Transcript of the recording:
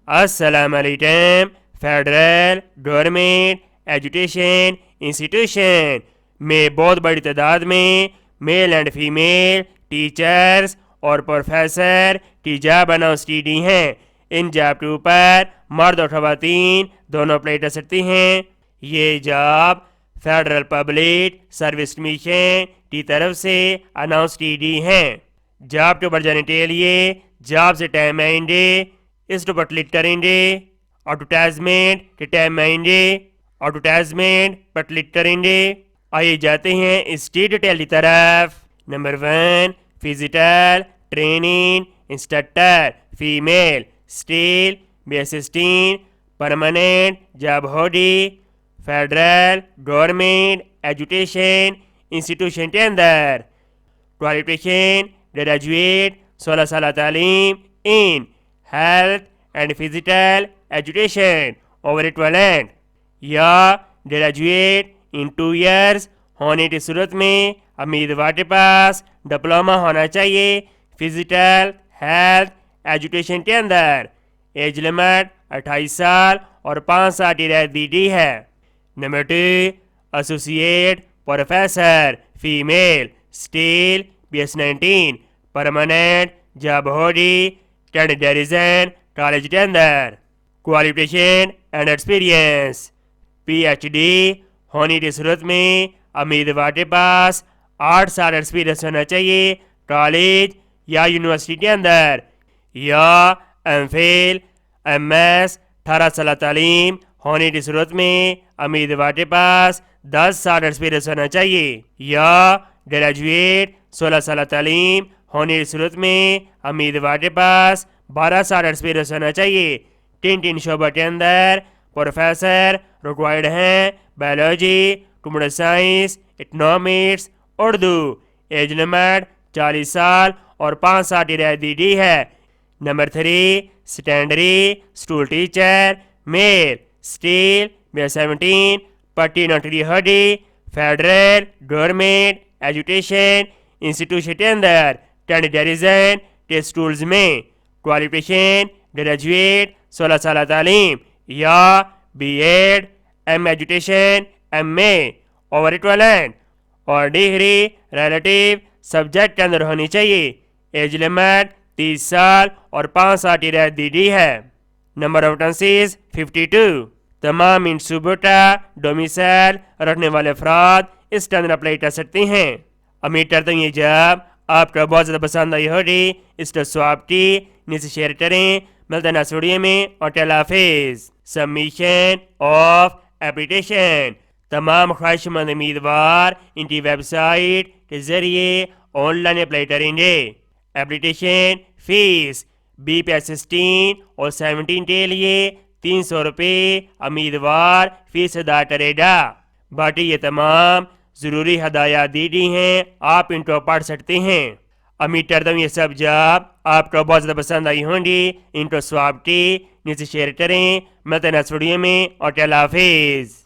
السلام علیکم۔ Federal government education institution میں بہت بڑی تعداد میں میل اینڈ فیمیل ٹیچرز اور پروفیسر کی جاب اناؤنسٹی ہیں۔ ان جاب کے اوپر مرد اور خواتین دونوں اپلائی کر سکتی ہیں۔ یہ job federal public service commission کی طرف سے اناؤنس کی گئی ہیں۔ جاب کے اوپر جانے کے لیے جاب سے ٹائم آئیں گے، اس کے اوپر کلک کریں گے، ایڈورٹائزمنٹ کے ٹائم آئیں گے، ایڈورٹائزمنٹ پر کلک کریں گے۔ آئیے جاتے ہیں اس کی ڈیٹیل کی طرف۔ Number 1، physical training instructor female اسٹیل B16 پرماننٹ جاب ہوگی فیڈرل گورنمنٹ ایجوکیشن انسٹیٹیوشن کے اندر۔ کوالیفیکیشن گریجویٹ 16 سالہ تعلیم in health and physical education over equivalent یا گریجویٹ ان 2 ایئرس ہونے کی صورت میں امیدوار کے پاس ڈپلوما ہونا چاہیے فزیکل ہیلتھ ایجوکیشن کے اندر۔ ایج لمٹ 28 سال اور 5 سال کی رعایت دی گئی ہے۔ نمبر 2، ایسوسیٹ پروفیسر فیمیل اسٹیل BS19 پرماننٹ جاب ہوگی کینڈیڈیزن کالج کے اندر۔ کوالیفیکیشن اینڈ ایکسپیرینس PhD ہونے کی صورت میں امیدوار کے پاس 8 سال ایکسپیرینس ہونا چاہیے کالج یا یونیورسٹی کے اندر، یا MPhil MS 18 سالہ تعلیم ہونے کی صورت میں امیدوار کے پاس 10 سال ایکسپیرینس ہونا چاہیے، یا گریجویٹ 16 سالہ تعلیم ہونے کی صورت میں امیدوار کے پاس 12 سال ایکسپیرینس ہونا چاہیے۔ 3 شعبہ کے اندر پروفیسر ریکوائرڈ ہیں: biology, computer science, economics, Urdu. Age limit 40 سال اور 5 سال کی رعایت دی گئی ہے۔ نمبر 3، سیکنڈری اسکول ٹیچر میل اسٹیل B17 پٹی نوٹری ہوگی فیڈرل گورنمنٹ ایجوکیشن انسٹیٹیوشن کے اندر کینڈیڈیزن کے اسکولز میں۔ کوالیفیکیشن گریجویٹ 16 سالہ تعلیم یا B.Ed M education MA over equivalent اور ڈگری ریلیٹیو سبجیکٹ کے اندر ہونی چاہیے۔ ایج لمٹ 30 سال اور 5 سال کی رعایت دی گئی ہے۔ Number of vacancies 52۔ تمام ان صوبوں کا ڈومیسائل رکھنے والے افراد اس کے اندر اپلائی کر سکتے ہیں۔ امید کرتا ہوں یہ جاب آپ کو بہت زیادہ پسند آئی ہوگی۔ اس کو سواب کی نیچے شیئر کریں۔ ملتے ہیں نیکسٹ ویڈیو میں، اور اللہ حافظ۔ سبمیشن آف اپلیکیشن، تمام خواہش مند امیدوار ان کی ویب سائٹ کے ذریعے آن لائن اپلائی کریں گے۔ اپلیکیشن فیس B16 اور 17 کے لیے 300 روپے امیدوار فیس ادا کرے گا۔ باقی یہ تمام ضروری ہدایات دی گئی ہیں، آپ ان کو پڑھ سکتے ہیں۔ امید کرتا ہوں یہ سب جاب آپ کو بہت زیادہ پسند آئی ہوں گی۔ ان کو سواب کی نیچے شیئر کریں۔ ملتے ہیں نیکسٹ ویڈیو میں، اور اللہ حافظ۔